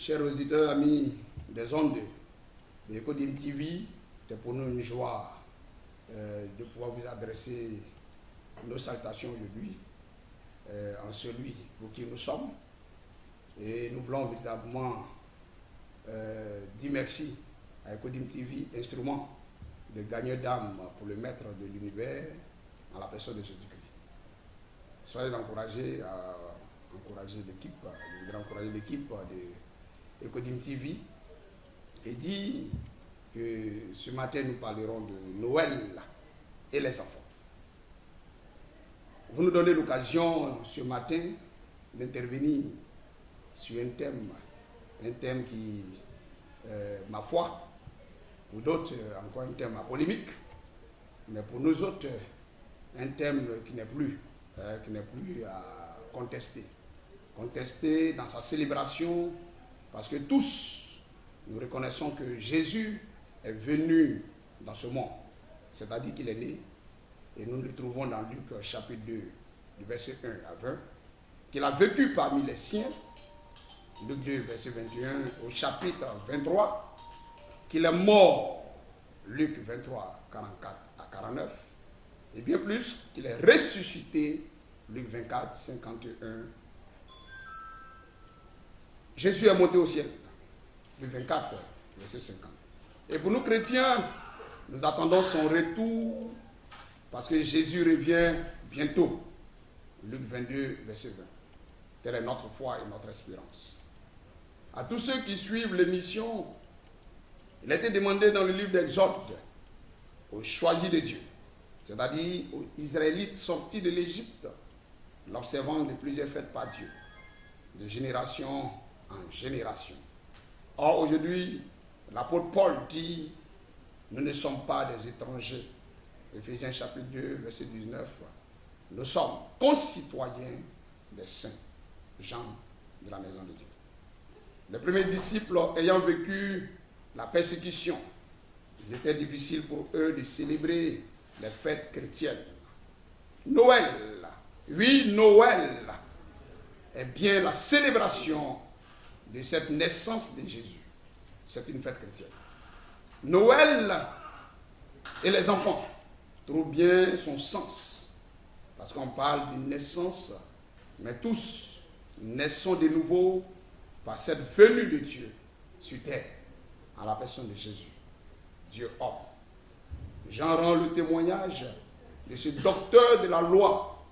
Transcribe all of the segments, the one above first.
Chers auditeurs, amis des ondes de Ecodim TV, c'est pour nous une joie de pouvoir vous adresser nos salutations aujourd'hui en celui pour qui nous sommes. Et nous voulons véritablement dire merci à Ecodim TV, instrument de gagneur d'âme pour le maître de l'univers en la personne de Jésus-Christ. Soyez encouragés à encourager l'équipe, je voudrais encourager l'équipe de Ecodim TV et dire que ce matin nous parlerons de Noël et les enfants. Vous nous donnez l'occasion ce matin d'intervenir sur un thème qui, ma foi, pour d'autres encore un thème polémique, mais pour nous autres, un thème qui n'est plus à contester. Contester dans sa célébration, parce que tous, nous reconnaissons que Jésus est venu dans ce monde, c'est-à-dire qu'il est né, et nous le trouvons dans Luc chapitre 2, du verset 1 à 20, qu'il a vécu parmi les siens, Luc 2, verset 21, au chapitre 23, qu'il est mort, Luc 23, 44 à 49, et bien plus, qu'il est ressuscité, Luc 24, 51. Jésus est monté au ciel, Luc 24, verset 50. Et pour nous chrétiens, nous attendons son retour, parce que Jésus revient bientôt, Luc 22, verset 20. Telle est notre foi et notre espérance. À tous ceux qui suivent l'émission, il a été demandé dans le livre d'Exode aux choisis de Dieu, c'est-à-dire aux Israélites sortis de l'Égypte, l'observant de plusieurs fêtes par Dieu, de génération en génération. Or, aujourd'hui, l'apôtre Paul dit, nous ne sommes pas des étrangers. Éphésiens chapitre 2, verset 19, nous sommes concitoyens des saints, gens de la maison de Dieu. Les premiers disciples ayant vécu la persécution, il était difficile pour eux de célébrer les fêtes chrétiennes. Noël, oui, Noël est bien la célébration de cette naissance de Jésus. C'est une fête chrétienne. Noël et les enfants trouvent bien son sens, parce qu'on parle d'une naissance, mais tous naissons de nouveau par cette venue de Dieu sur terre, en la personne de Jésus, Dieu homme. Jean rend le témoignage de ce docteur de la loi,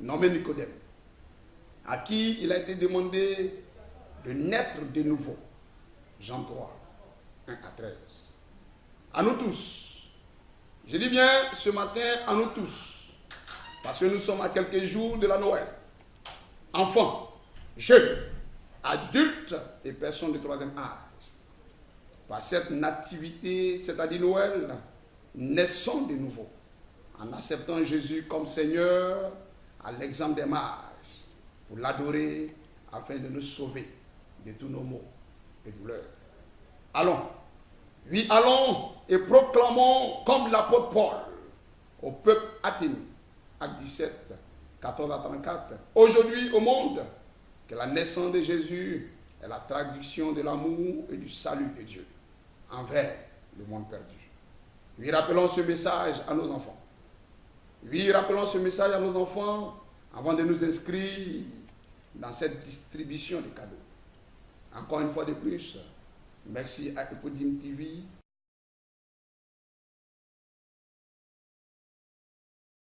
nommé Nicodème, à qui il a été demandé de naître de nouveau. Jean 3, 1 à 13. À nous tous, je dis bien ce matin à nous tous, parce que nous sommes à quelques jours de la Noël. Enfants, jeunes, adultes et personnes de troisième âge. Par cette nativité, c'est-à-dire Noël, naissons de nouveau, en acceptant Jésus comme Seigneur, à l'exemple des mages, pour l'adorer, afin de nous sauver de tous nos maux et douleurs. Allons, oui, allons et proclamons comme l'apôtre Paul au peuple athénien, acte 17, 14 à 34, aujourd'hui au monde, que la naissance de Jésus est la traduction de l'amour et du salut de Dieu envers le monde perdu. Oui, rappelons ce message à nos enfants. Oui, rappelons ce message à nos enfants avant de nous inscrire dans cette distribution de cadeaux. Encore une fois de plus, merci à Ecodim TV